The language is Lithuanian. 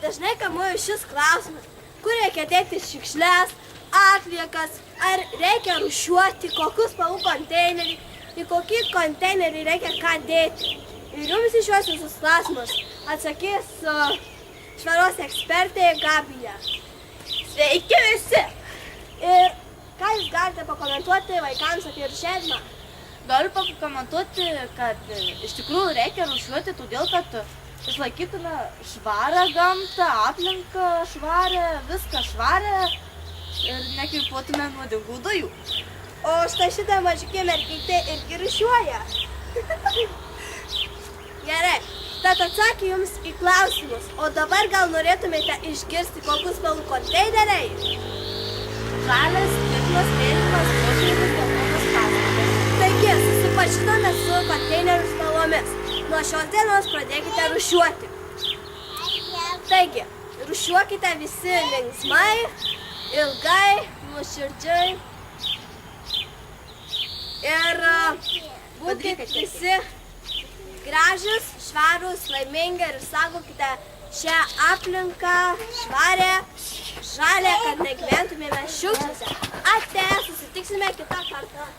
Dažnai kamuoju šis klausimas, kur reikia dėti šiukšles, atliekas, ar reikia rūšiuoti, kokius spalvų konteinerį, į kokį konteinerį reikia ką dėti. Ir jums į šiuos visus klausimus atsakys švaros ekspertė Gabija. Sveiki visi! Ir ką jūs galite pakomentuoti vaikams apie rūšiavimą? Galiu pakomentuoti, kad iš tikrųjų reikia rūšiuoti, todėl kad išlaikytume švarą gamtą, aplinką švarę, viską švarę ir nekvėpuotume nuodingų dujų. O štai šitą mažiukė mergytė irgi rūšiuoja. Gerai, tad atsakė jums į klausimus. O dabar gal norėtumėte išgirsti, kokius spalvų konteineriai? Žalias, stiklas, mėlynas, rožinis, geltonas, pastatas. Taigi, susipažinome su konteinerių spalvomis. Nuo šios dienos pradėkite rūšiuoti. Taigi, rūšiuokite visi linksmai, ilgai, nuoširdžiai. Ir būkite visi gražus, švarūs, laimingi ir saugokite šią aplinką švarę, žalę, kad negyventumėme šiukšliuose. Ate, susitiksime kitą kartą.